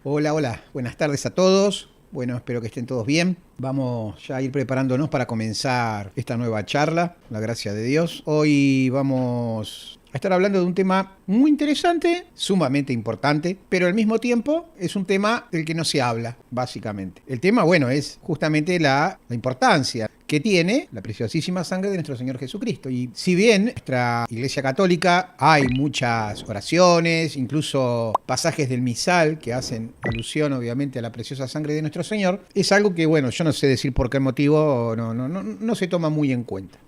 Hola, hola, buenas tardes a todos. Bueno, espero que estén todos bien. Vamos ya a ir preparándonos para comenzar esta nueva charla, la gracia de Dios. Hoy vamos a estar hablando de un tema muy interesante, sumamente importante, pero al mismo tiempo es un tema del que no se habla, básicamente. El tema, bueno, es justamente la importancia que tiene la preciosísima sangre de nuestro Señor Jesucristo. Y si bien en nuestra Iglesia Católica hay muchas oraciones, incluso pasajes del misal que hacen alusión obviamente a la preciosa sangre de nuestro Señor, es algo que, bueno, yo no sé decir por qué motivo no se toma muy en cuenta.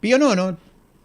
Pío IX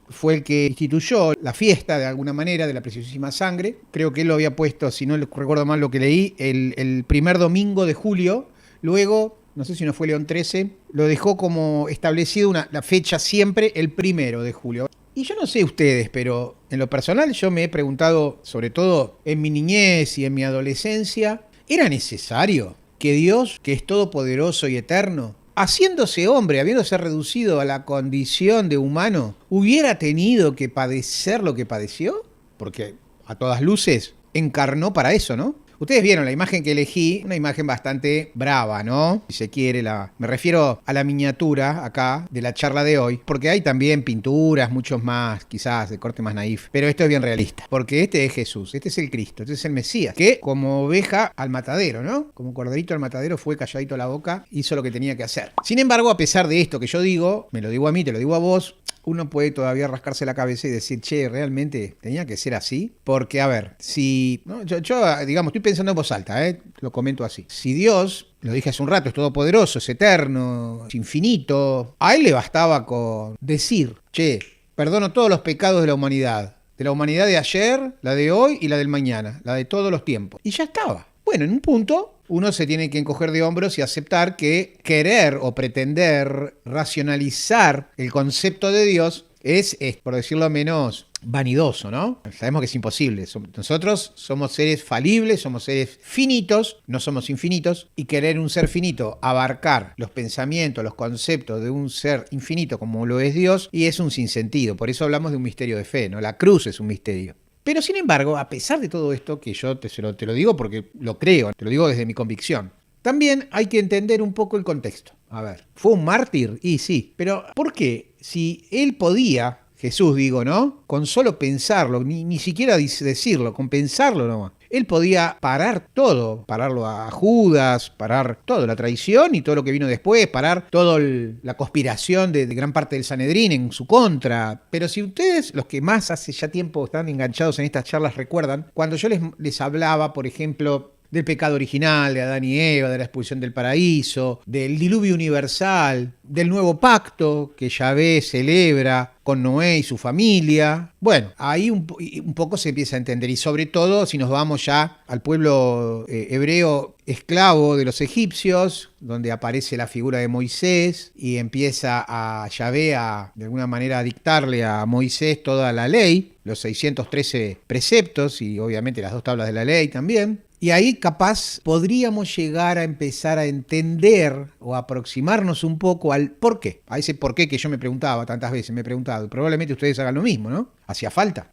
fue el que instituyó la fiesta, de alguna manera, de la preciosísima sangre. Creo que él lo había puesto, si no recuerdo mal lo que leí, el primer domingo de julio. Luego, no sé si no fue León XIII, lo dejó como establecido la fecha siempre el 1 de julio. Y yo no sé ustedes, pero en lo personal yo me he preguntado, sobre todo en mi niñez y en mi adolescencia, ¿era necesario que Dios, que es todopoderoso y eterno, haciéndose hombre, habiéndose reducido a la condición de humano, hubiera tenido que padecer lo que padeció? Porque a todas luces encarnó para eso, ¿no? Ustedes vieron la imagen que elegí, una imagen bastante brava, ¿no? Si se quiere, me refiero a la miniatura acá de la charla de hoy, porque hay también pinturas, muchos más, quizás de corte más naif, pero esto es bien realista, porque este es Jesús, este es el Cristo, este es el Mesías, que como oveja al matadero, ¿no? Como corderito al matadero fue calladito la boca, hizo lo que tenía que hacer. Sin embargo, a pesar de esto que yo digo, me lo digo a mí, te lo digo a vos, uno puede todavía rascarse la cabeza y decir, che, ¿realmente tenía que ser así? Porque, a ver, si... ¿no? Yo, digamos, estoy pensando en voz alta, lo comento así. Si Dios, lo dije hace un rato, es todopoderoso, es eterno, es infinito, a él le bastaba con decir, che, perdono todos los pecados de la humanidad de ayer, la de hoy y la del mañana, la de todos los tiempos. Y ya estaba. Bueno, en un punto uno se tiene que encoger de hombros y aceptar que querer o pretender racionalizar el concepto de Dios es, por decirlo menos, vanidoso, ¿no? Sabemos que es imposible. Nosotros somos seres falibles, somos seres finitos, no somos infinitos, y querer un ser finito abarcar los pensamientos, los conceptos de un ser infinito como lo es Dios, y es un sinsentido. Por eso hablamos de un misterio de fe, ¿no? La cruz es un misterio. Pero sin embargo, a pesar de todo esto, que yo te lo digo porque lo creo, te lo digo desde mi convicción, también hay que entender un poco el contexto. A ver, ¿fue un mártir? Y sí, pero ¿por qué? Si él podía, Jesús digo, ¿no? Con solo pensarlo, ni siquiera decirlo, con pensarlo nomás. Él podía parar todo, pararlo a Judas, parar todo, la traición y todo lo que vino después, parar toda la conspiración de gran parte del Sanedrín en su contra. Pero si ustedes, los que más hace ya tiempo están enganchados en estas charlas, recuerdan, cuando yo les hablaba, por ejemplo, del pecado original, de Adán y Eva, de la expulsión del paraíso, del diluvio universal, del nuevo pacto que Yahvé celebra con Noé y su familia. Bueno, ahí un poco se empieza a entender, y sobre todo si nos vamos ya al pueblo hebreo esclavo de los egipcios, donde aparece la figura de Moisés y empieza a Yahvé de alguna manera a dictarle a Moisés toda la ley, los 613 preceptos y obviamente las 2 tablas de la ley también. Y ahí capaz podríamos llegar a empezar a entender o aproximarnos un poco al por qué. A ese por qué que yo me preguntaba tantas veces, me he preguntado, y probablemente ustedes hagan lo mismo, ¿no? Hacía falta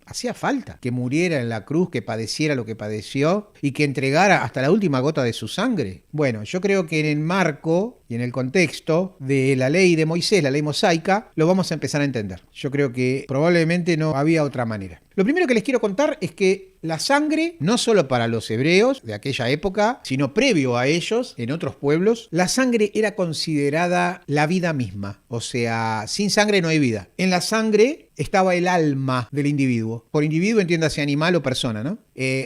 que muriera en la cruz, que padeciera lo que padeció y que entregara hasta la última gota de su sangre. Bueno, yo creo que en el marco y en el contexto de la ley de Moisés, la ley mosaica, lo vamos a empezar a entender. Yo creo que probablemente no había otra manera. Lo primero que les quiero contar es que la sangre, no solo para los hebreos de aquella época, sino previo a ellos, en otros pueblos, la sangre era considerada la vida misma. O sea, sin sangre no hay vida. En la sangre estaba el alma del individuo. Por individuo entiéndase animal o persona, ¿no?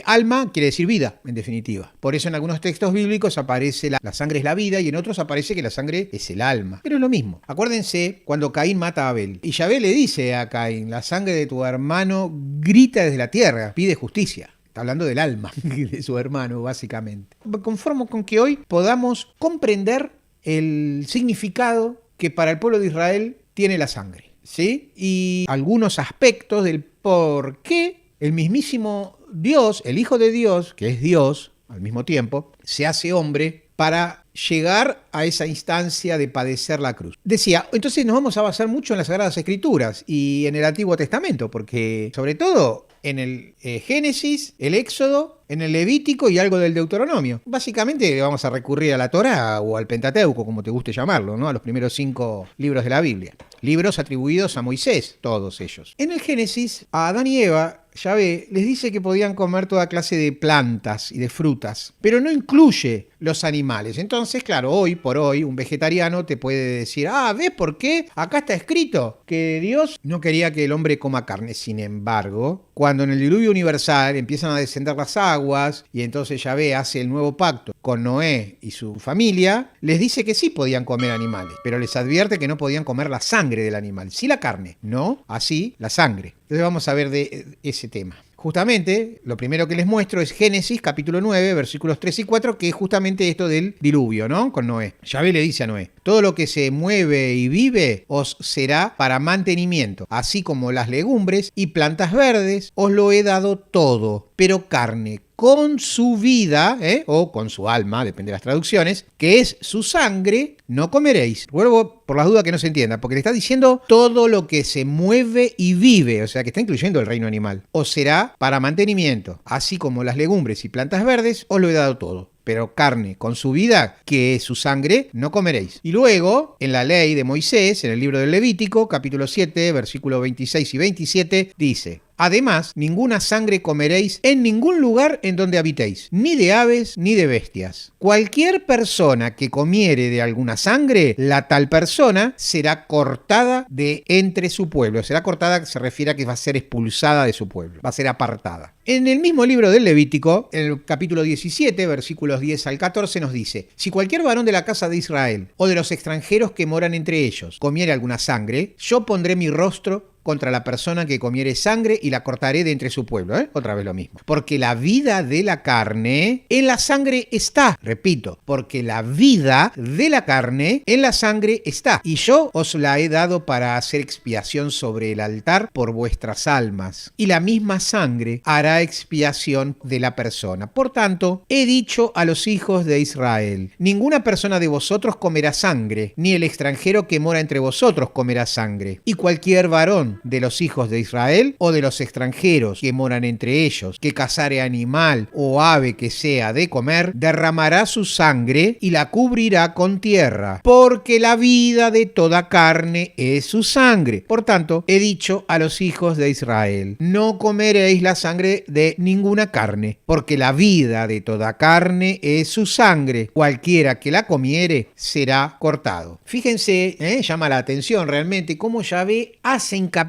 Alma quiere decir vida, en definitiva. Por eso en algunos textos bíblicos aparece la sangre es la vida y en otros aparece que la sangre es el alma. Pero es lo mismo. Acuérdense cuando Caín mata a Abel. Y Yahvé le dice a Caín, la sangre de tu hermano grita desde la tierra, pide justicia. Está hablando del alma de su hermano, básicamente. Me conformo con que hoy podamos comprender el significado que para el pueblo de Israel tiene la sangre, ¿sí? Y algunos aspectos del por qué el mismísimo Dios, el Hijo de Dios, que es Dios al mismo tiempo, se hace hombre para llegar a esa instancia de padecer la cruz. Decía, entonces nos vamos a basar mucho en las Sagradas Escrituras y en el Antiguo Testamento, porque sobre todo en el Génesis, el Éxodo, en el Levítico y algo del Deuteronomio. Básicamente vamos a recurrir a la Torá o al Pentateuco, como te guste llamarlo, ¿no? A los primeros 5 libros de la Biblia. Libros atribuidos a Moisés, todos ellos. En el Génesis, a Adán y Eva, Yahvé les dice que podían comer toda clase de plantas y de frutas, pero no incluye los animales. Entonces, claro, hoy por hoy, un vegetariano te puede decir, ¿ves por qué? Acá está escrito que Dios no quería que el hombre coma carne. Sin embargo, cuando en el diluvio universal empiezan a descender las aguas y entonces Yahvé hace el nuevo pacto con Noé y su familia, les dice que sí podían comer animales, pero les advierte que no podían comer la sangre del animal, sí la carne, no así la sangre. Entonces vamos a ver de ese tema. Justamente, lo primero que les muestro es Génesis, capítulo 9, versículos 3 y 4, que es justamente esto del diluvio, ¿no? Con Noé. Yahvé le dice a Noé, todo lo que se mueve y vive os será para mantenimiento, así como las legumbres y plantas verdes, os lo he dado todo, pero carne con su vida, o con su alma, depende de las traducciones, que es su sangre, no comeréis. Vuelvo por las dudas que no se entienda, porque le está diciendo todo lo que se mueve y vive, o sea que está incluyendo el reino animal. Os será para mantenimiento, así como las legumbres y plantas verdes, os lo he dado todo. Pero carne con su vida, que es su sangre, no comeréis. Y luego, en la ley de Moisés, en el libro del Levítico, capítulo 7, versículos 26 y 27, dice: además, ninguna sangre comeréis en ningún lugar en donde habitéis, ni de aves ni de bestias. Cualquier persona que comiere de alguna sangre, la tal persona será cortada de entre su pueblo. Será cortada, se refiere a que va a ser expulsada de su pueblo, va a ser apartada. En el mismo libro del Levítico, en el capítulo 17, versículos 10 al 14, nos dice: si cualquier varón de la casa de Israel o de los extranjeros que moran entre ellos comiere alguna sangre, yo pondré mi rostro contra la persona que comiere sangre y la cortaré de entre su pueblo. Otra vez lo mismo. Porque la vida de la carne en la sangre está. Repito, porque la vida de la carne en la sangre está. Y yo os la he dado para hacer expiación sobre el altar por vuestras almas. Y la misma sangre hará expiación de la persona. Por tanto, he dicho a los hijos de Israel: ninguna persona de vosotros comerá sangre, ni el extranjero que mora entre vosotros comerá sangre. Y cualquier varón de los hijos de Israel o de los extranjeros que moran entre ellos, que cazare animal o ave que sea de comer, derramará su sangre y la cubrirá con tierra, porque la vida de toda carne es su sangre. Por tanto, he dicho a los hijos de Israel: no comeréis la sangre de ninguna carne, porque la vida de toda carne es su sangre. Cualquiera que la comiere será cortado. Fíjense, llama la atención realmente cómo Yahvé hace hincapié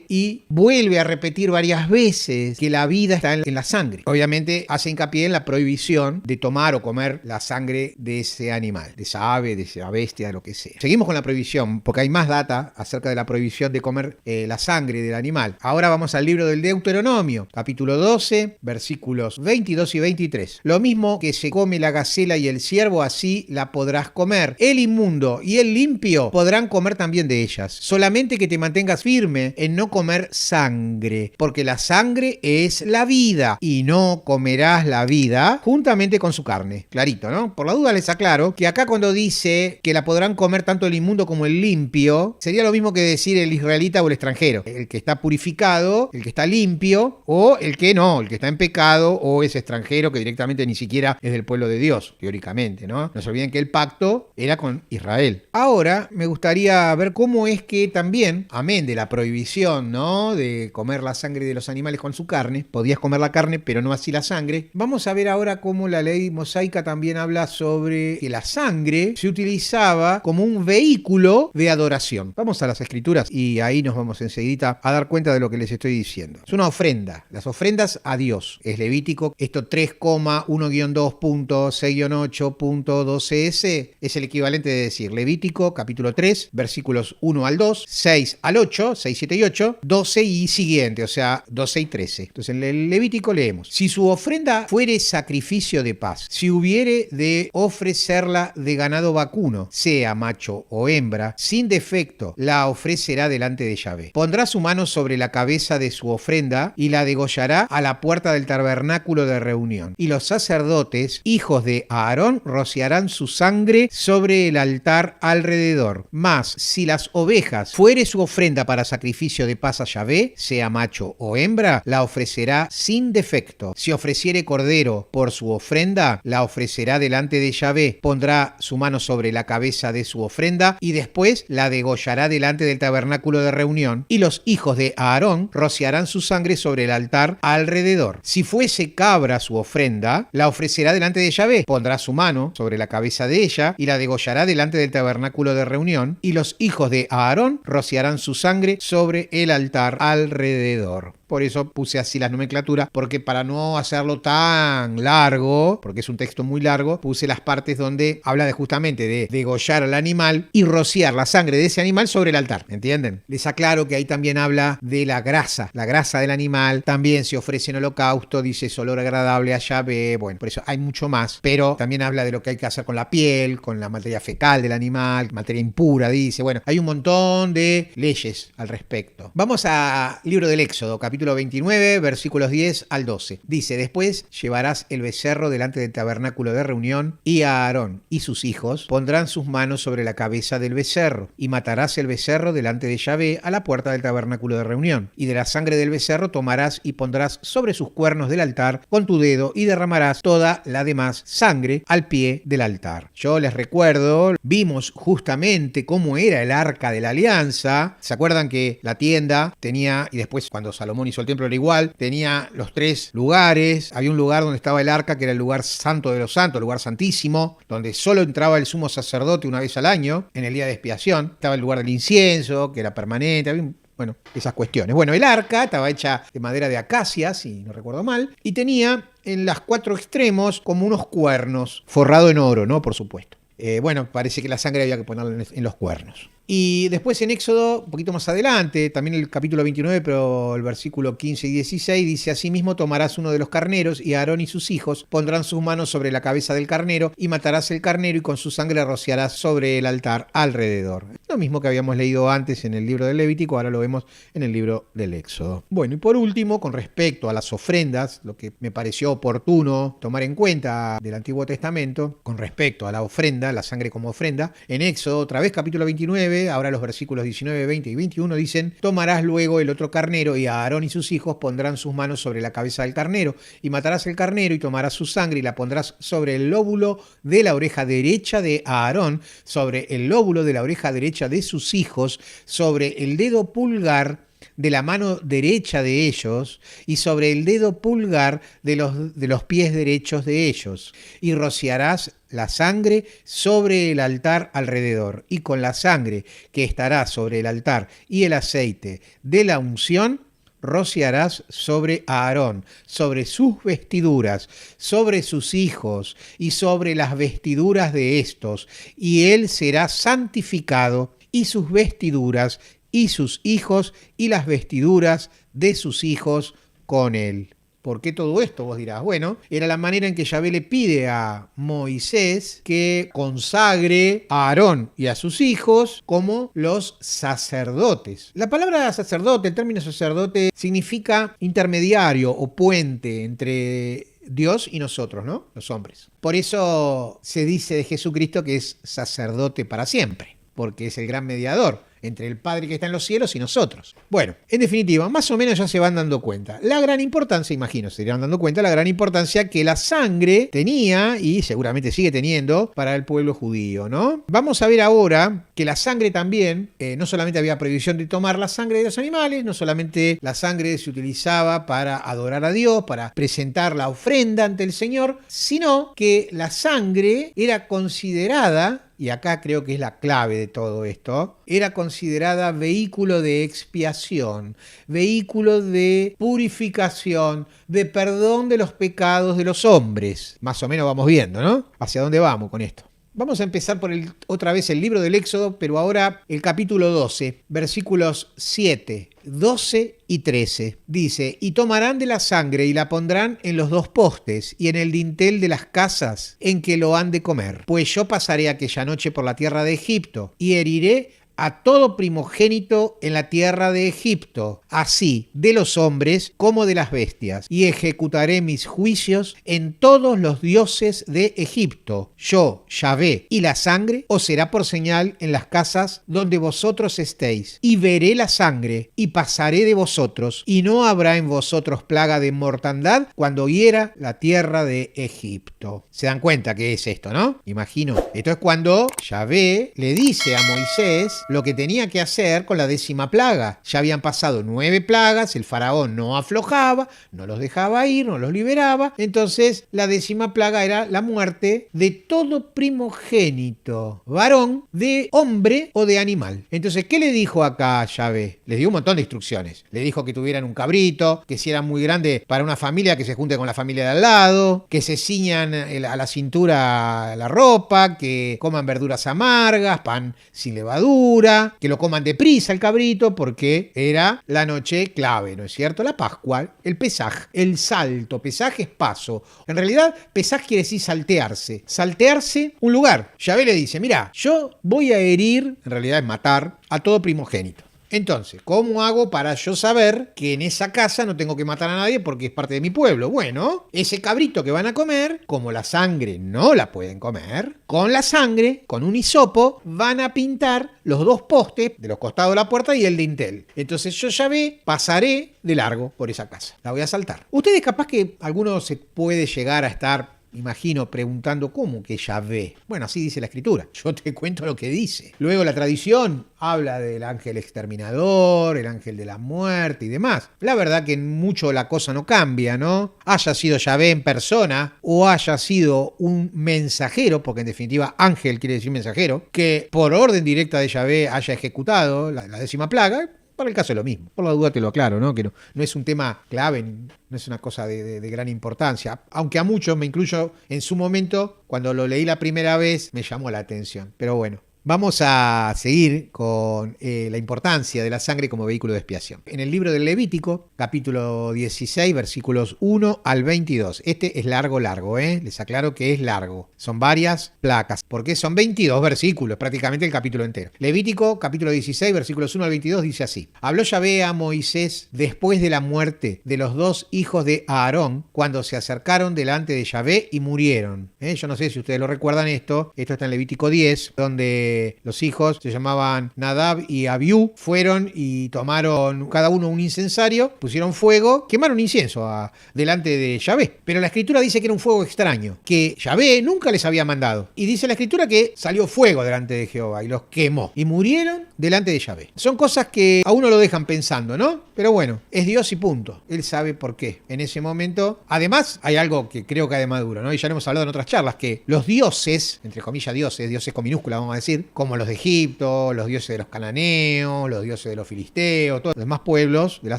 y vuelve a repetir varias veces que la vida está en la sangre. Obviamente hace hincapié en la prohibición de tomar o comer la sangre de ese animal, de esa ave, de esa bestia, de lo que sea. Seguimos con la prohibición, porque hay más data acerca de la prohibición de comer la sangre del animal. Ahora vamos al libro del Deuteronomio, capítulo 12, versículos 22 y 23. Lo mismo que se come la gacela y el ciervo, así la podrás comer. El inmundo y el limpio podrán comer también de ellas. Solamente que te mantengas firme en no comer sangre, porque la sangre es la vida, y no comerás la vida juntamente con su carne. Clarito, ¿no? Por la duda les aclaro que acá cuando dice que la podrán comer tanto el inmundo como el limpio, sería lo mismo que decir el israelita o el extranjero. El que está purificado, el que está limpio, o el que no, el que está en pecado, o es extranjero que directamente ni siquiera es del pueblo de Dios, teóricamente, ¿no? No se olviden que el pacto era con Israel. Ahora me gustaría ver cómo es que también, amén de la prohibición, ¿no?, de comer la sangre de los animales con su carne, podías comer la carne pero no así la sangre. Vamos a ver ahora cómo la ley mosaica también habla sobre que la sangre se utilizaba como un vehículo de adoración. Vamos a las escrituras y ahí nos vamos enseguida a dar cuenta de lo que les estoy diciendo. Es una ofrenda, las ofrendas a Dios. Es Levítico, esto 3,1-2.6-8.12s es el equivalente de decir Levítico capítulo 3, versículos 1 al 2, 6 al 8, 6, 7 y 8, 12 y siguiente, o sea, 12 y 13. Entonces en el Levítico leemos: si su ofrenda fuere sacrificio de paz, si hubiere de ofrecerla de ganado vacuno, sea macho o hembra, sin defecto, la ofrecerá delante de Yahvé. Pondrá su mano sobre la cabeza de su ofrenda y la degollará a la puerta del tabernáculo de reunión. Y los sacerdotes, hijos de Aarón, rociarán su sangre sobre el altar alrededor. Mas, si las ovejas fuere su ofrenda para sacrificio sacrificio de paz a Yahvé, sea macho o hembra, la ofrecerá sin defecto. Si ofreciere cordero por su ofrenda, la ofrecerá delante de Yahvé, pondrá su mano sobre la cabeza de su ofrenda y después la degollará delante del tabernáculo de reunión, y los hijos de Aarón rociarán su sangre sobre el altar alrededor. Si fuese cabra su ofrenda, la ofrecerá delante de Yahvé, pondrá su mano sobre la cabeza de ella y la degollará delante del tabernáculo de reunión, y los hijos de Aarón rociarán su sangre sobre el altar alrededor. Por eso puse así la nomenclatura, porque para no hacerlo tan largo, porque es un texto muy largo, puse las partes donde habla justamente de degollar al animal y rociar la sangre de ese animal sobre el altar, ¿entienden? Les aclaro que ahí también habla de la grasa del animal, también se ofrece en holocausto, dice es olor agradable a Yahvé, bueno, por eso hay mucho más, pero también habla de lo que hay que hacer con la piel, con la materia fecal del animal, materia impura, dice, bueno, hay un montón de leyes al respecto. Vamos al libro del Éxodo, capítulo 29, versículos 10 al 12. Dice, después llevarás el becerro delante del tabernáculo de reunión, y a Aarón y sus hijos pondrán sus manos sobre la cabeza del becerro, y matarás el becerro delante de Yahvé a la puerta del tabernáculo de reunión. Y de la sangre del becerro tomarás y pondrás sobre sus cuernos del altar con tu dedo, y derramarás toda la demás sangre al pie del altar. Yo les recuerdo, vimos justamente cómo era el arca de la alianza. ¿Se acuerdan que la tienda tenía, y después cuando Salomón hizo el templo era igual, tenía los tres lugares? Había un lugar donde estaba el arca, que era el lugar santo de los santos, el lugar santísimo, donde solo entraba el sumo sacerdote una vez al año, en el día de expiación. Estaba el lugar del incienso, que era permanente, había bueno, esas cuestiones. Bueno, el arca estaba hecha de madera de acacia, si no recuerdo mal, y tenía en los cuatro extremos como unos cuernos, forrado en oro, ¿no? Por supuesto. Bueno, parece que la sangre había que ponerla en los cuernos. Y después en Éxodo, un poquito más adelante, también el capítulo 29, pero el versículo 15 y 16, dice, asimismo tomarás uno de los carneros, y Aarón y sus hijos pondrán sus manos sobre la cabeza del carnero, y matarás el carnero, y con su sangre rociarás sobre el altar alrededor. Lo mismo que habíamos leído antes en el libro del Levítico, ahora lo vemos en el libro del Éxodo. Bueno, y por último, con respecto a las ofrendas, lo que me pareció oportuno tomar en cuenta del Antiguo Testamento, con respecto a la ofrenda, la sangre como ofrenda, en Éxodo, otra vez capítulo 29, ahora los versículos 19, 20 y 21 dicen, tomarás luego el otro carnero, y a Aarón y sus hijos pondrán sus manos sobre la cabeza del carnero, y matarás el carnero, y tomarás su sangre, y la pondrás sobre el lóbulo de la oreja derecha de Aarón, sobre el lóbulo de la oreja derecha de sus hijos, sobre el dedo pulgar de la mano derecha de ellos, y sobre el dedo pulgar de los pies derechos de ellos, y rociarás la sangre sobre el altar alrededor, y con la sangre que estará sobre el altar y el aceite de la unción rociarás sobre Aarón, sobre sus vestiduras, sobre sus hijos y sobre las vestiduras de estos, y él será santificado, y sus vestiduras y sus hijos y las vestiduras de sus hijos con él. ¿Por qué todo esto? Vos dirás. Bueno, era la manera en que Yahvé le pide a Moisés que consagre a Aarón y a sus hijos como los sacerdotes. La palabra sacerdote, el término sacerdote, significa intermediario o puente entre Dios y nosotros, ¿no? Los hombres. Por eso se dice de Jesucristo que es sacerdote para siempre, porque es el gran mediador entre el Padre que está en los cielos y nosotros. Bueno, en definitiva, más o menos ya se van dando cuenta. La gran importancia, imagino, se irán dando cuenta la gran importancia que la sangre tenía y seguramente sigue teniendo para el pueblo judío, ¿no? Vamos a ver ahora que la sangre también, no solamente había prohibición de tomar la sangre de los animales, no solamente la sangre se utilizaba para adorar a Dios, para presentar la ofrenda ante el Señor, sino que la sangre era considerada, y acá creo que es la clave de todo esto, era considerada vehículo de expiación, vehículo de purificación, de perdón de los pecados de los hombres. Más o menos vamos viendo, ¿no? ¿Hacia dónde vamos con esto? Vamos a empezar por otra vez el libro del Éxodo, pero ahora el capítulo 12, versículos 7, 12 y 13. Dice, y tomarán de la sangre y la pondrán en los dos postes y en el dintel de las casas en que lo han de comer. Pues yo pasaré aquella noche por la tierra de Egipto y heriré a todo primogénito en la tierra de Egipto, así de los hombres como de las bestias, y ejecutaré mis juicios en todos los dioses de Egipto. Yo, Yahvé, y la sangre os será por señal en las casas donde vosotros estéis, y veré la sangre, y pasaré de vosotros, y no habrá en vosotros plaga de mortandad cuando hiera la tierra de Egipto. ¿Se dan cuenta qué es esto, no? Imagino. Esto es cuando Yahvé le dice a Moisés lo que tenía que hacer con la 10ª plaga. Ya habían pasado 9 plagas, el faraón no aflojaba, no los dejaba ir, no los liberaba. Entonces la 10ª plaga era la muerte de todo primogénito, varón, de hombre o de animal. Entonces, ¿qué le dijo acá Yahvé? Les dio un montón de instrucciones. Le dijo que tuvieran un cabrito, que si era muy grande para una familia, que se junte con la familia de al lado, que se ciñan a la cintura la ropa, que coman verduras amargas, pan sin levadura, que lo coman deprisa el cabrito, porque era la noche clave, ¿no es cierto? La Pascua, el Pesaj, el salto. Pesaj es paso. En realidad, Pesaj quiere decir saltearse. Saltearse un lugar. Yahvé le dice, mira, yo voy a herir, en realidad es matar, a todo primogénito. Entonces, ¿cómo hago para yo saber que en esa casa no tengo que matar a nadie porque es parte de mi pueblo? Bueno, ese cabrito que van a comer, como la sangre no la pueden comer, con la sangre, con un hisopo, van a pintar los 2 postes de los costados de la puerta y el dintel. Entonces yo ya pasaré de largo por esa casa. La voy a saltar. Ustedes capaz que alguno se puede llegar a estar, imagino, preguntando cómo que Yahvé. Bueno, así dice la escritura. Yo te cuento lo que dice. Luego la tradición habla del ángel exterminador, el ángel de la muerte y demás. La verdad que mucho la cosa no cambia, ¿no? Haya sido Yahvé en persona o haya sido un mensajero, porque en definitiva ángel quiere decir mensajero, que por orden directa de Yahvé haya ejecutado la 10ª plaga. Para el caso es lo mismo. Por la duda te lo aclaro, ¿no? Que no es un tema clave, no es una cosa de gran importancia. Aunque a muchos, me incluyo en su momento, cuando lo leí la primera vez, me llamó la atención. Pero bueno. Vamos a seguir con la importancia de la sangre como vehículo de expiación. En el libro del Levítico, capítulo 16, versículos 1 al 22. Este es largo, les aclaro que es largo. Son varias placas, porque son 22 versículos, prácticamente el capítulo entero. Levítico, capítulo 16, versículos 1 al 22, dice así. Habló Yahvé a Moisés después de la muerte de los 2 hijos de Aarón, cuando se acercaron delante de Yahvé y murieron. Yo no sé si ustedes lo recuerdan esto está en Levítico 10, donde los hijos se llamaban Nadab y Abiú, fueron y tomaron cada uno un incensario, pusieron fuego, quemaron incienso delante de Yahvé. Pero la escritura dice que era un fuego extraño, que Yahvé nunca les había mandado. Y dice la escritura que salió fuego delante de Jehová y los quemó. Y murieron delante de Yahvé. Son cosas que a uno lo dejan pensando, ¿no? Pero bueno, es Dios y punto. Él sabe por qué. En ese momento, además, hay algo que creo que hay de maduro, ¿no? Y ya lo hemos hablado en otras charlas, que los dioses, entre comillas dioses con minúscula vamos a decir, como los de Egipto, los dioses de los cananeos, los dioses de los filisteos, todos los demás pueblos de la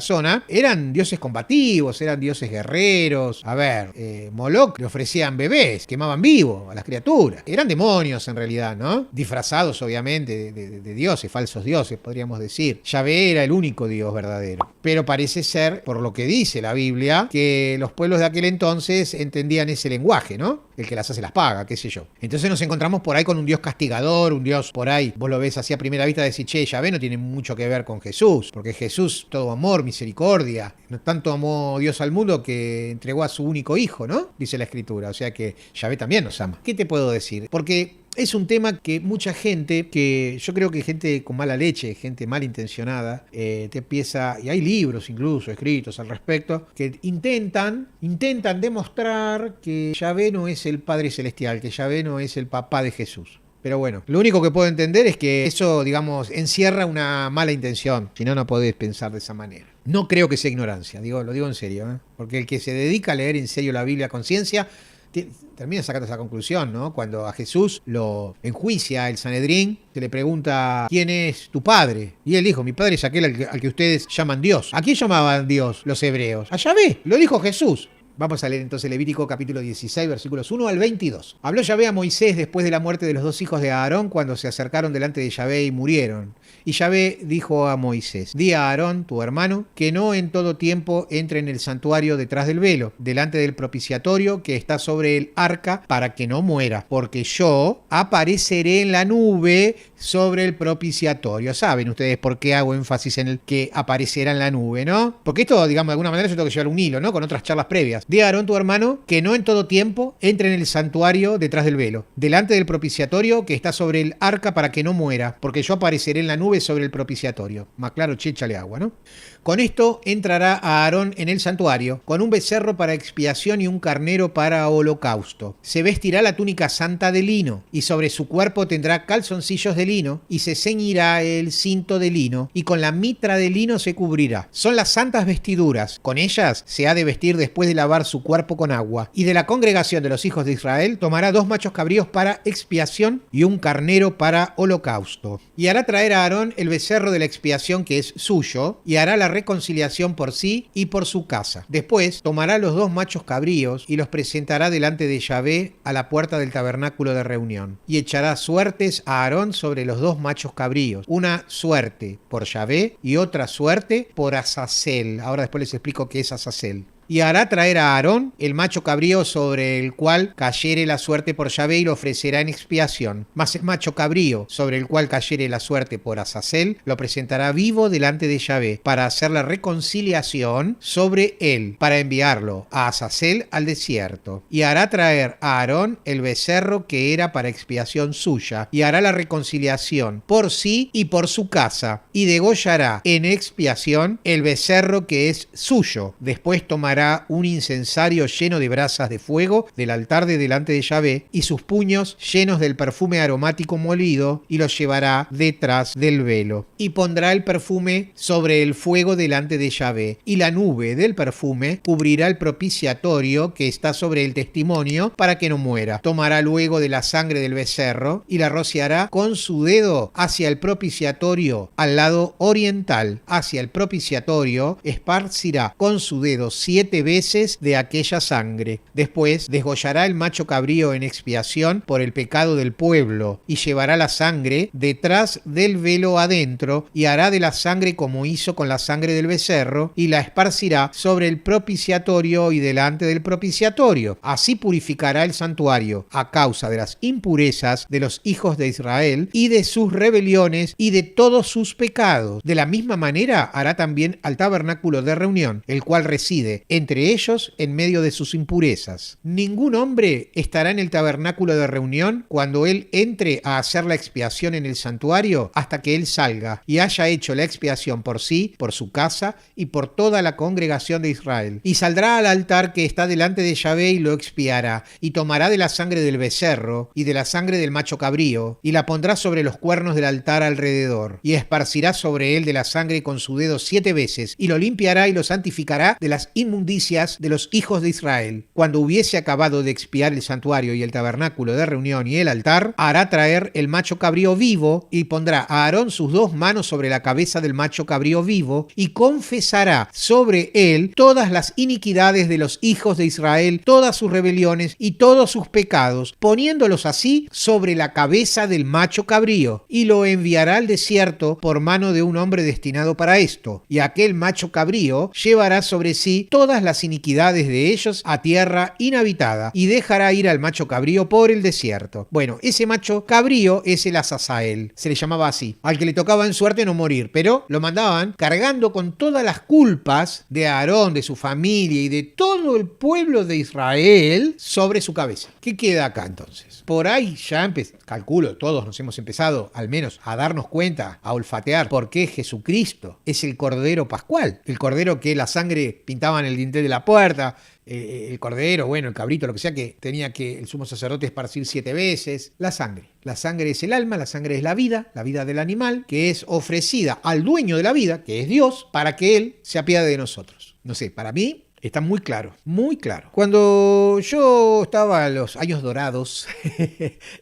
zona, eran dioses combativos, eran dioses guerreros. A ver, Moloch le ofrecían bebés, quemaban vivo a las criaturas. Eran demonios en realidad, ¿no? Disfrazados obviamente de dioses, falsos dioses, podríamos decir. Yahvé era el único Dios verdadero. Pero parece ser, por lo que dice la Biblia, que los pueblos de aquel entonces entendían ese lenguaje, ¿no? El que las hace las paga, qué sé yo. Entonces nos encontramos por ahí con un Dios castigador, un Dios por ahí, vos lo ves así a primera vista, decís, che, Yahvé no tiene mucho que ver con Jesús, porque Jesús, todo amor, misericordia, no tanto amó Dios al mundo que entregó a su único hijo, ¿no? Dice la escritura, o sea que Yahvé también nos ama. ¿Qué te puedo decir? Porque es un tema que mucha gente, que yo creo que gente con mala leche, gente malintencionada, te empieza, y hay libros incluso escritos al respecto, que intentan demostrar que Yahvé no es el Padre Celestial, que Yahvé no es el papá de Jesús. Pero bueno, lo único que puedo entender es que eso, digamos, encierra una mala intención. Si no, no podés pensar de esa manera. No creo que sea ignorancia, lo digo en serio, ¿eh? Porque el que se dedica a leer en serio la Biblia a conciencia termina sacando esa conclusión, ¿no? Cuando a Jesús lo enjuicia el Sanedrín, se le pregunta, ¿quién es tu padre? Y él dijo, mi padre es aquel al que ustedes llaman Dios. ¿A quién llamaban Dios los hebreos? A Yahvé, lo dijo Jesús. Vamos a leer entonces Levítico capítulo 16, versículos 1 al 22. Habló Yahvé a Moisés después de la muerte de los 2 hijos de Aarón cuando se acercaron delante de Yahvé y murieron. Y Yahvé dijo a Moisés, di a Aarón, tu hermano, que no en todo tiempo entre en el santuario detrás del velo, delante del propiciatorio que está sobre el arca, para que no muera, porque yo apareceré en la nube sobre el propiciatorio. Saben ustedes por qué hago énfasis en el que aparecerá en la nube, ¿no? Porque esto, digamos, de alguna manera yo tengo que llevar un hilo, ¿no? Con otras charlas previas. Di a Aarón tu hermano que no en todo tiempo entre en el santuario detrás del velo, delante del propiciatorio que está sobre el arca para que no muera, porque yo apareceré en la nube sobre el propiciatorio. Más claro, échale agua, ¿no? Con esto entrará a Aarón en el santuario, con un becerro para expiación y un carnero para holocausto. Se vestirá la túnica santa de lino, y sobre su cuerpo tendrá calzoncillos de lino, y se ceñirá el cinto de lino, y con la mitra de lino se cubrirá. Son las santas vestiduras. Con ellas se ha de vestir después de lavar su cuerpo con agua. Y de la congregación de los hijos de Israel tomará 2 machos cabríos para expiación y un carnero para holocausto. Y hará traer a Aarón el becerro de la expiación que es suyo, y hará la reconciliación por sí y por su casa. Después tomará los 2 machos cabríos y los presentará delante de Yahvé a la puerta del tabernáculo de reunión. Y echará suertes a Aarón sobre los 2 machos cabríos. Una suerte por Yahvé y otra suerte por Azazel. Ahora después les explico qué es Azazel. Y hará traer a Aarón el macho cabrío sobre el cual cayere la suerte por Yahvé y lo ofrecerá en expiación. Mas el macho cabrío sobre el cual cayere la suerte por Azazel lo presentará vivo delante de Yahvé para hacer la reconciliación sobre él, para enviarlo a Azazel al desierto. Y hará traer a Aarón el becerro que era para expiación suya, y hará la reconciliación por sí y por su casa, y degollará en expiación el becerro que es suyo. Después tomará un incensario lleno de brasas de fuego del altar de delante de Yahvé y sus puños llenos del perfume aromático molido y los llevará detrás del velo. Y pondrá el perfume sobre el fuego delante de Yahvé y la nube del perfume cubrirá el propiciatorio que está sobre el testimonio para que no muera. Tomará luego de la sangre del becerro y la rociará con su dedo hacia el propiciatorio al lado oriental. Hacia el propiciatorio esparcirá con su dedo 7 veces de aquella sangre. Después desgollará el macho cabrío en expiación por el pecado del pueblo y llevará la sangre detrás del velo adentro y hará de la sangre como hizo con la sangre del becerro y la esparcirá sobre el propiciatorio y delante del propiciatorio. Así purificará el santuario a causa de las impurezas de los hijos de Israel y de sus rebeliones y de todos sus pecados. De la misma manera hará también al tabernáculo de reunión, el cual reside entre ellos en medio de sus impurezas. Ningún hombre estará en el tabernáculo de reunión cuando él entre a hacer la expiación en el santuario hasta que él salga y haya hecho la expiación por sí, por su casa y por toda la congregación de Israel. Y saldrá al altar que está delante de Yahvé y lo expiará, y tomará de la sangre del becerro y de la sangre del macho cabrío, y la pondrá sobre los cuernos del altar alrededor, y esparcirá sobre él de la sangre con su dedo 7 veces, y lo limpiará y lo santificará de las inmundicias de los hijos de Israel. Cuando hubiese acabado de expiar el santuario y el tabernáculo de reunión y el altar, hará traer el macho cabrío vivo y pondrá a Aarón sus 2 manos sobre la cabeza del macho cabrío vivo y confesará sobre él todas las iniquidades de los hijos de Israel, todas sus rebeliones y todos sus pecados, poniéndolos así sobre la cabeza del macho cabrío, y lo enviará al desierto por mano de un hombre destinado para esto. Y aquel macho cabrío llevará sobre sí todas las iniquidades de ellos a tierra inhabitada y dejará ir al macho cabrío por el desierto. Bueno, ese macho cabrío es el Azazel, se le llamaba así, al que le tocaba en suerte no morir, pero lo mandaban cargando con todas las culpas de Aarón, de su familia y de todo el pueblo de Israel sobre su cabeza. ¿Qué queda acá entonces? Por ahí ya calculo, todos nos hemos empezado al menos a darnos cuenta, a olfatear por qué Jesucristo es el Cordero Pascual, el Cordero que la sangre pintaba en el dintel de la puerta, el cordero, bueno, el cabrito, lo que sea, que tenía que el sumo sacerdote esparcir 7 veces. La sangre es el alma, la sangre es la vida del animal, que es ofrecida al dueño de la vida, que es Dios, para que Él se apiade de nosotros. No sé, para mí está muy claro, muy claro. Cuando yo estaba en los años dorados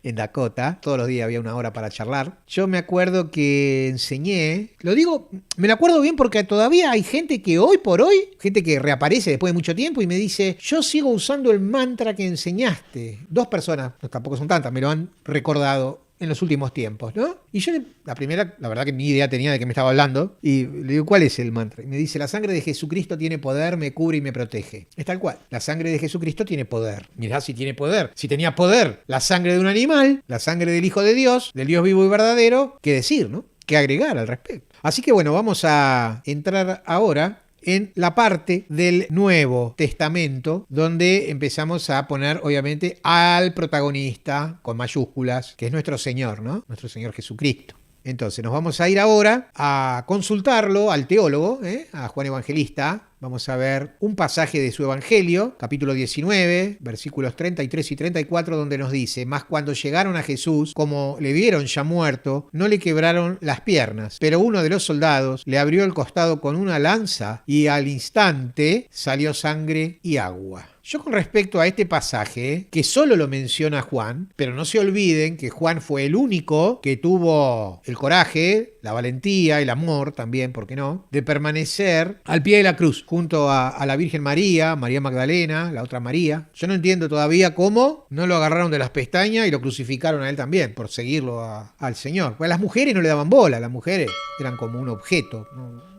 en Dakota, todos los días había 1 hora para charlar, yo me acuerdo que enseñé, lo digo, me lo acuerdo bien porque todavía hay gente que hoy por hoy, gente que reaparece después de mucho tiempo y me dice, yo sigo usando el mantra que enseñaste. 2 personas, no, tampoco son tantas, me lo han recordado en los últimos tiempos, ¿no? Y yo, la verdad que ni idea tenía de qué me estaba hablando. Y le digo, ¿cuál es el mantra? Y me dice, la sangre de Jesucristo tiene poder, me cubre y me protege. Es tal cual. La sangre de Jesucristo tiene poder. Mirá si tiene poder. Si tenía poder la sangre de un animal, la sangre del Hijo de Dios, del Dios vivo y verdadero, ¿qué decir, no? ¿Qué agregar al respecto? Así que bueno, vamos a entrar ahora en la parte del Nuevo Testamento, donde empezamos a poner, obviamente, al protagonista, con mayúsculas, que es nuestro Señor, ¿no? Nuestro Señor Jesucristo. Entonces, nos vamos a ir ahora a consultarlo al teólogo, a Juan Evangelista. Vamos a ver un pasaje de su Evangelio, capítulo 19, versículos 33 y 34, donde nos dice: mas cuando llegaron a Jesús, como le vieron ya muerto, no le quebraron las piernas, pero uno de los soldados le abrió el costado con una lanza y al instante salió sangre y agua. Yo con respecto a este pasaje, que solo lo menciona Juan, pero no se olviden que Juan fue el único que tuvo el coraje, la valentía, el amor también, ¿por qué no?, de permanecer al pie de la cruz, junto a la Virgen María, María Magdalena, la otra María. Yo no entiendo todavía cómo no lo agarraron de las pestañas y lo crucificaron a él también, por seguirlo al Señor. Pues a las mujeres no le daban bola, las mujeres eran como un objeto,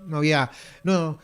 no había,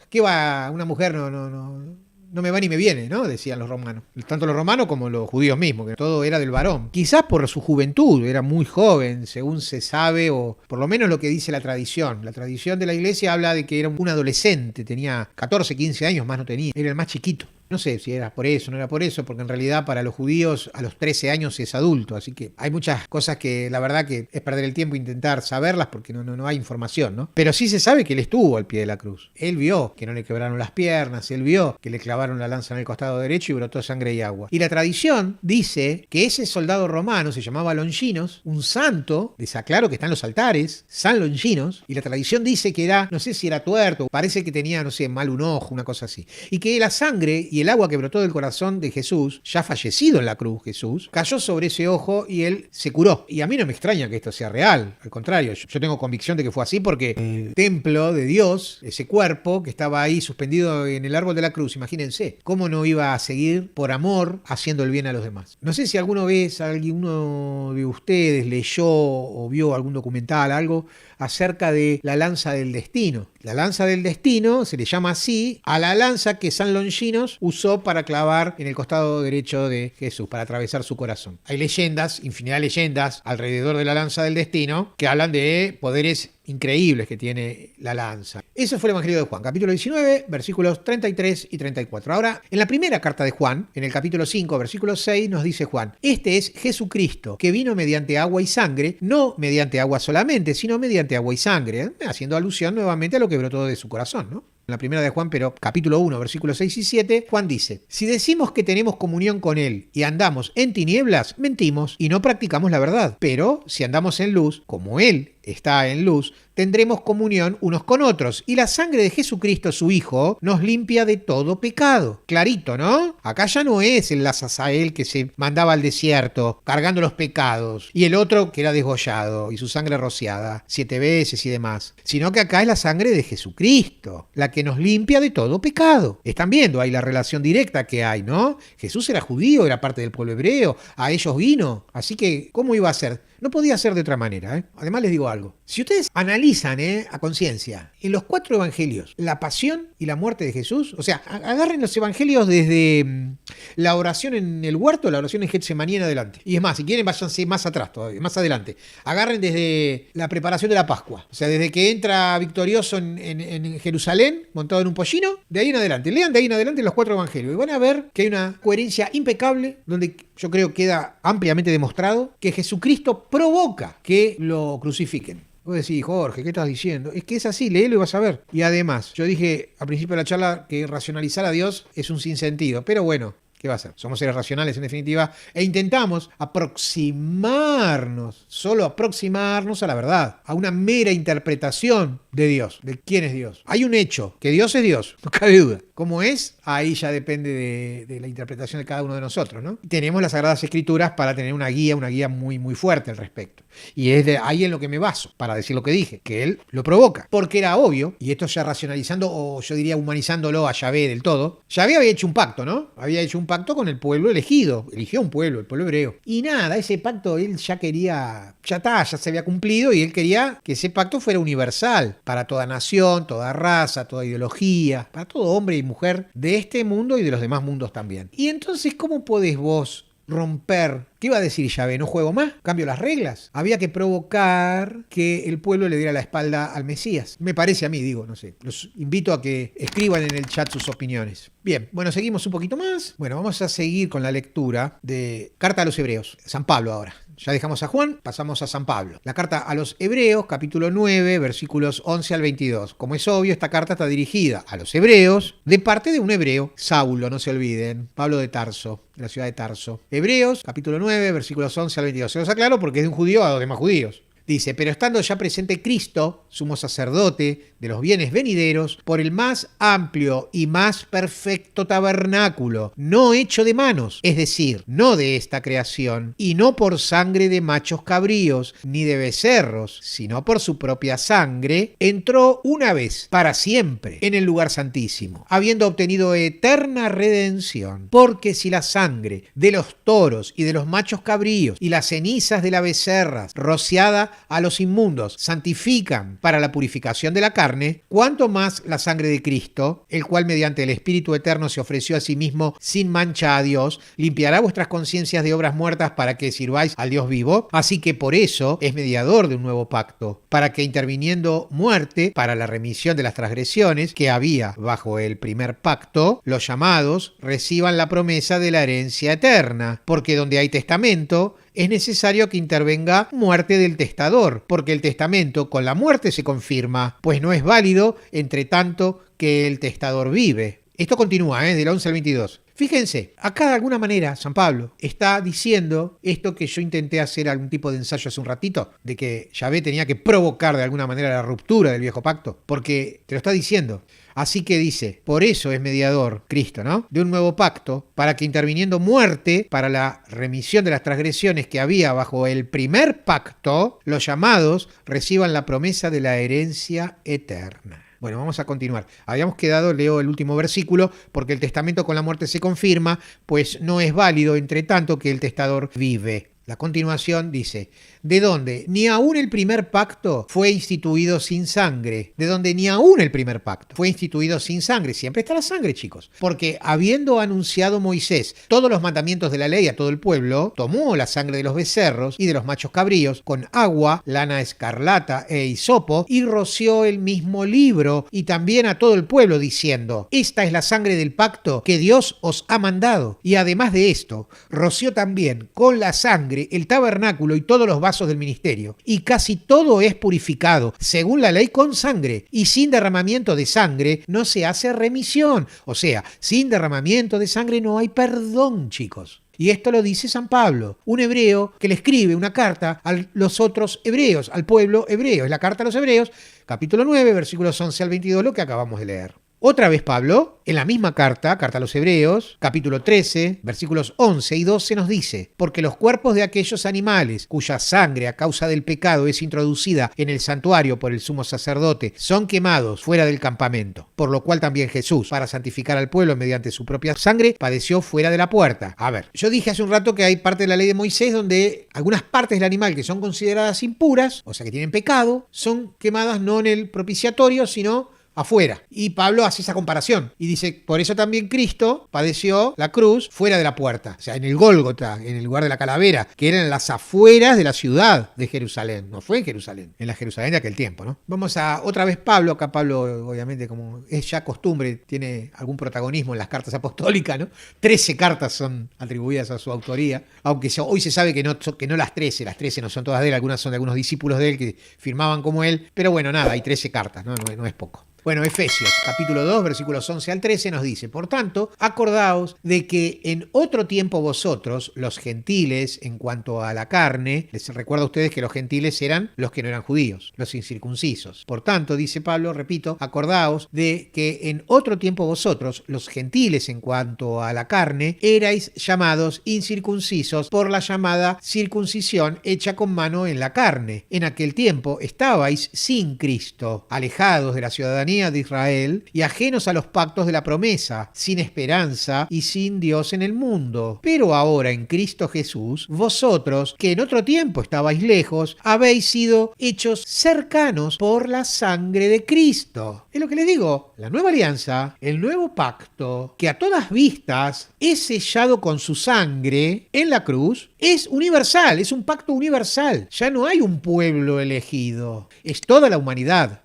¿qué va? Una mujer no me va ni me viene, ¿no? Decían los romanos. Tanto los romanos como los judíos mismos, que todo era del varón. Quizás por su juventud, era muy joven, según se sabe, o por lo menos lo que dice la tradición. La tradición de la iglesia habla de que era un adolescente, tenía 14, 15 años, más no tenía, era el más chiquito. No sé si era por eso, no era por eso, porque en realidad para los judíos a los 13 años es adulto, así que hay muchas cosas que la verdad que es perder el tiempo intentar saberlas porque no hay información, ¿no? Pero sí se sabe que él estuvo al pie de la cruz. Él vio que no le quebraron las piernas, él vio que le clavaron la lanza en el costado derecho y brotó sangre y agua. Y la tradición dice que ese soldado romano se llamaba Longinos, un santo, desaclaro que está en los altares, San Longinos, y la tradición dice que era, no sé si era tuerto, parece que tenía, no sé, mal un ojo, una cosa así. Y que la sangre y el agua que brotó del corazón de Jesús, ya fallecido en la cruz Jesús, cayó sobre ese ojo y él se curó. Y a mí no me extraña que esto sea real, al contrario, yo tengo convicción de que fue así porque el templo de Dios, ese cuerpo que estaba ahí suspendido en el árbol de la cruz, imagínense, cómo no iba a seguir por amor haciendo el bien a los demás. No sé si alguna vez alguno de ustedes leyó o vio algún documental, algo acerca de la lanza del destino. La lanza del destino se le llama así a la lanza que San Longinos usó para clavar en el costado derecho de Jesús, para atravesar su corazón. Hay leyendas, infinidad de leyendas alrededor de la lanza del destino que hablan de poderes increíbles que tiene la lanza. Eso fue el Evangelio de Juan, capítulo 19, versículos 33 y 34. Ahora, en la primera carta de Juan, en el capítulo 5, versículo 6, nos dice Juan: este es Jesucristo, que vino mediante agua y sangre, no mediante agua solamente, sino mediante agua y sangre, haciendo alusión nuevamente a lo que brotó de su corazón, ¿no? En la primera de Juan, pero capítulo 1, versículos 6 y 7, Juan dice: si decimos que tenemos comunión con Él y andamos en tinieblas, mentimos y no practicamos la verdad. Pero si andamos en luz, como Él está en luz, tendremos comunión unos con otros, y la sangre de Jesucristo, su Hijo, nos limpia de todo pecado. Clarito, ¿no? Acá ya no es el Azazael que se mandaba al desierto cargando los pecados, y el otro que era desgollado y su sangre rociada 7 veces y demás, sino que acá es la sangre de Jesucristo, la que nos limpia de todo pecado. Están viendo ahí la relación directa que hay, ¿no? Jesús era judío, era parte del pueblo hebreo, a ellos vino, así que ¿cómo iba a ser? No podía ser de otra manera, ¿eh? Además les digo algo. Si ustedes analizan a conciencia en los 4 evangelios la pasión y la muerte de Jesús, o sea, agarren los evangelios desde la oración en el huerto, la oración en Getsemaní en adelante. Y es más, si quieren váyanse más atrás todavía, más adelante. Agarren desde la preparación de la Pascua, o sea, desde que entra victorioso en Jerusalén, montado en un pollino, de ahí en adelante. Lean de ahí en adelante los 4 evangelios y van a ver que hay una coherencia impecable donde yo creo queda ampliamente demostrado que Jesucristo provoca que lo crucifiquen. Vos decís: Jorge, ¿qué estás diciendo? Es que es así, léelo y vas a ver. Y además, yo dije al principio de la charla que racionalizar a Dios es un sinsentido, pero bueno, ¿qué va a ser? Somos seres racionales en definitiva e intentamos solo aproximarnos a la verdad, a una mera interpretación de Dios, de quién es Dios. Hay un hecho, que Dios es Dios, no cabe duda. ¿Cómo es? Ahí ya depende de la interpretación de cada uno de nosotros, ¿no? Tenemos las Sagradas Escrituras para tener una guía muy, muy fuerte al respecto. Y es de ahí en lo que me baso para decir lo que dije, que él lo provoca. Porque era obvio, y esto ya racionalizando, o yo diría humanizándolo a Yahvé del todo, Yahvé había hecho un pacto, ¿no? Había hecho un pacto pacto con el pueblo elegido. Eligió un pueblo, el pueblo hebreo. Y nada, ese pacto él ya quería, ya se había cumplido y él quería que ese pacto fuera universal para toda nación, toda raza, toda ideología, para todo hombre y mujer de este mundo y de los demás mundos también. Y entonces, ¿cómo podés vos romper? ¿Qué iba a decir Yahvé? ¿No juego más? ¿Cambio las reglas? Había que provocar que el pueblo le diera la espalda al Mesías. Me parece a mí, digo, no sé. Los invito a que escriban en el chat sus opiniones. Bien, bueno, seguimos un poquito más. Bueno, vamos a seguir con la lectura de Carta a los Hebreos. San Pablo ahora. Ya dejamos a Juan, pasamos a San Pablo. La carta a los Hebreos, capítulo 9, versículos 11 al 22. Como es obvio, esta carta está dirigida a los hebreos de parte de un hebreo, Saulo, no se olviden, Pablo de Tarso, de la ciudad de Tarso. Hebreos, capítulo 9, versículos 11 al 22. Se los aclaro porque es de un judío a los demás judíos. Dice, pero estando ya presente Cristo, sumo sacerdote de los bienes venideros, por el más amplio y más perfecto tabernáculo, no hecho de manos, es decir, no de esta creación, y no por sangre de machos cabríos, ni de becerros, sino por su propia sangre, entró una vez, para siempre, en el lugar santísimo, habiendo obtenido eterna redención. Porque si la sangre de los toros y de los machos cabríos y las cenizas de la becerra rociada a los inmundos santifican para la purificación de la carne, cuanto más la sangre de Cristo, el cual mediante el Espíritu Eterno se ofreció a sí mismo sin mancha a Dios, limpiará vuestras conciencias de obras muertas para que sirváis al Dios vivo. Así que por eso es mediador de un nuevo pacto, para que interviniendo muerte para la remisión de las transgresiones que había bajo el primer pacto, los llamados reciban la promesa de la herencia eterna, porque donde hay testamento, es necesario que intervenga muerte del testador, porque el testamento con la muerte se confirma, pues no es válido entre tanto que el testador vive. Esto continúa, del 11 al 22. Fíjense, acá de alguna manera San Pablo está diciendo esto que yo intenté hacer algún tipo de ensayo hace un ratito, de que Yahvé tenía que provocar de alguna manera la ruptura del viejo pacto, porque te lo está diciendo. Así que dice, por eso es mediador Cristo, ¿no? De un nuevo pacto, para que interviniendo muerte para la remisión de las transgresiones que había bajo el primer pacto, los llamados reciban la promesa de la herencia eterna. Bueno, vamos a continuar. Habíamos quedado, leo el último versículo, porque el testamento con la muerte se confirma, pues no es válido entre tanto que el testador vive. La continuación dice, de donde ni aún el primer pacto fue instituido sin sangre, de donde ni aún el primer pacto fue instituido sin sangre, siempre está la sangre, chicos, porque habiendo anunciado Moisés todos los mandamientos de la ley a todo el pueblo, tomó la sangre de los becerros y de los machos cabríos con agua, lana escarlata e hisopo y roció el mismo libro y también a todo el pueblo diciendo, esta es la sangre del pacto que Dios os ha mandado. Y además de esto, roció también con la sangre el tabernáculo y todos los vasos del ministerio, y casi todo es purificado según la ley con sangre, y sin derramamiento de sangre no se hace remisión. O sea, sin derramamiento de sangre no hay perdón, chicos. Y esto lo dice San Pablo, un hebreo que le escribe una carta a los otros hebreos, al pueblo hebreo. Es la carta a los hebreos, capítulo 9, versículos 11 al 22, lo que acabamos de leer. Otra vez Pablo, en la misma carta, carta a los Hebreos, capítulo 13, versículos 11 y 12 nos dice, porque los cuerpos de aquellos animales cuya sangre a causa del pecado es introducida en el santuario por el sumo sacerdote, son quemados fuera del campamento, por lo cual también Jesús, para santificar al pueblo mediante su propia sangre, padeció fuera de la puerta. A ver, yo dije hace un rato que hay parte de la ley de Moisés donde algunas partes del animal que son consideradas impuras, o sea que tienen pecado, son quemadas no en el propiciatorio, sino afuera. Y Pablo hace esa comparación y dice, por eso también Cristo padeció la cruz fuera de la puerta, o sea, en el Gólgota, en el lugar de la calavera, que eran las afueras de la ciudad de Jerusalén. No fue en Jerusalén, en la Jerusalén de aquel tiempo, ¿no? Vamos a otra vez Pablo. Acá Pablo, obviamente, como es ya costumbre, tiene algún protagonismo en las cartas apostólicas, ¿no? 13 cartas son atribuidas a su autoría, aunque hoy se sabe que no las 13 no son todas de él, algunas son de algunos discípulos de él que firmaban como él, pero bueno, nada, hay 13 cartas, ¿no? No es poco. Bueno, Efesios, capítulo 2, versículos 11 al 13 nos dice, por tanto, acordaos de que en otro tiempo vosotros, los gentiles, en cuanto a la carne, les recuerdo a ustedes que los gentiles eran los que no eran judíos, los incircuncisos. Por tanto, dice Pablo, repito, acordaos de que en otro tiempo vosotros, los gentiles, en cuanto a la carne, erais llamados incircuncisos por la llamada circuncisión hecha con mano en la carne. En aquel tiempo estabais sin Cristo, alejados de la ciudadanía ciudadanía de Israel y ajenos a los pactos de la promesa, sin esperanza y sin Dios en el mundo. Pero ahora en Cristo Jesús, vosotros, que en otro tiempo estabais lejos, habéis sido hechos cercanos por la sangre de Cristo. Es lo que les digo, la nueva alianza, el nuevo pacto, que a todas vistas es sellado con su sangre en la cruz, es universal, es un pacto universal. Ya no hay un pueblo elegido, es toda la humanidad,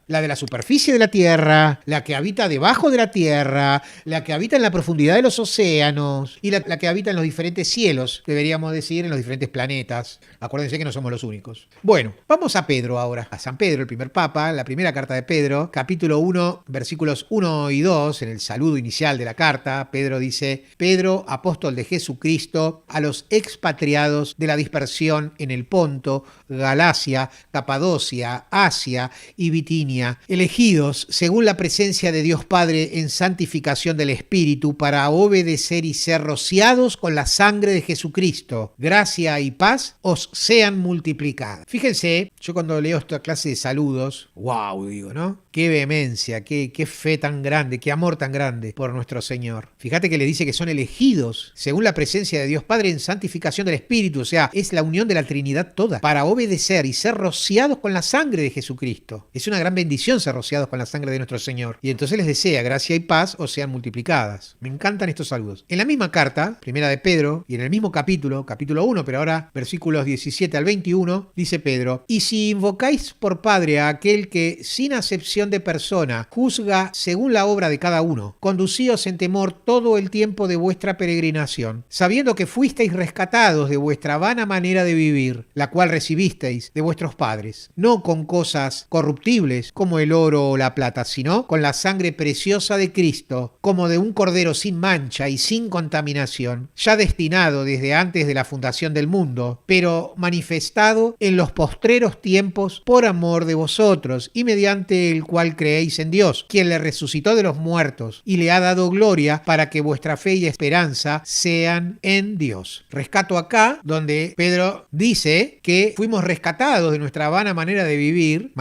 la de la superficie de la tierra, la que habita debajo de la tierra, la que habita en la profundidad de los océanos y la que habita en los diferentes cielos, deberíamos decir, en los diferentes planetas. Acuérdense que no somos los únicos. Bueno, vamos a Pedro ahora, a San Pedro, el primer papa, la primera carta de Pedro, capítulo 1, versículos 1 y 2, en el saludo inicial de la carta, Pedro dice: Pedro, apóstol de Jesucristo, a los expatriados de la dispersión en el Ponto, Galacia, Capadocia, Asia y Bitinia, elegidos según la presencia de Dios Padre en santificación del Espíritu para obedecer y ser rociados con la sangre de Jesucristo. Gracia y paz os sean multiplicadas. Fíjense, yo cuando leo esta clase de saludos, wow, digo, ¿no? Qué vehemencia, qué fe tan grande, qué amor tan grande por nuestro Señor. Fíjate que le dice que son elegidos según la presencia de Dios Padre en santificación del Espíritu, o sea, es la unión de la Trinidad toda, para obedecer y ser rociados con la sangre de Jesucristo. Es una gran bendición ser rociados con la sangre de nuestro Señor. Y entonces les desea gracia y paz os sean multiplicadas. Me encantan estos saludos. En la misma carta, primera de Pedro, y en el mismo capítulo 1, pero ahora versículos 17 al 21, dice Pedro: y si invocáis por Padre a aquel que, sin acepción de persona, juzga según la obra de cada uno, conducíos en temor todo el tiempo de vuestra peregrinación, sabiendo que fuisteis rescatados de vuestra vana manera de vivir, la cual recibisteis de vuestros padres, no con cosas corruptibles como el oro o la plata, sino con la sangre preciosa de Cristo, como de un cordero sin mancha y sin contaminación, ya destinado desde antes de la fundación del mundo, pero manifestado en los postreros tiempos por amor de vosotros, y mediante el cual creéis en Dios, quien le resucitó de los muertos y le ha dado gloria, para que vuestra fe y esperanza sean en Dios. Rescato acá donde Pedro dice que fuimos rescatados de nuestra vana manera de vivir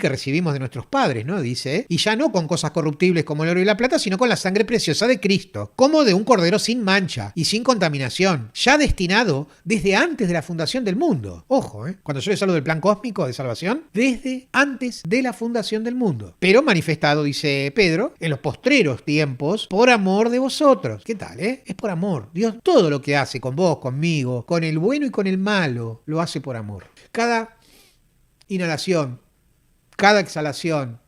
que recibimos de nuestros padres, ¿no? Dice, y ya no con cosas corruptibles como el oro y la plata, sino con la sangre preciosa de Cristo, como de un cordero sin mancha y sin contaminación, ya destinado desde antes de la fundación del mundo. Ojo, cuando yo les hablo del plan cósmico de salvación, desde antes de la fundación del mundo, pero manifestado, dice Pedro, en los postreros tiempos, por amor de vosotros. ¿Qué tal, Es por amor. Dios todo lo que hace con vos, conmigo, con el bueno y con el malo, lo hace por amor. Cada inhalación, cada exhalación,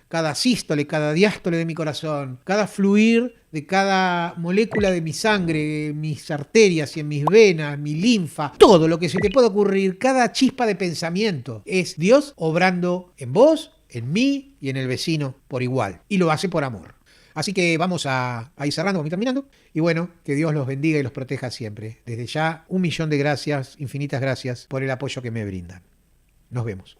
cada sístole, cada diástole de mi corazón, cada fluir de cada molécula de mi sangre, mis arterias y en mis venas, mi linfa, todo lo que se te puede ocurrir, cada chispa de pensamiento, es Dios obrando en vos, en mí y en el vecino por igual. Y lo hace por amor. Así que vamos a ir cerrando, vamos a ir terminando. Y bueno, que Dios los bendiga y los proteja siempre. Desde ya, 1.000.000 de gracias, infinitas gracias por el apoyo que me brindan. Nos vemos.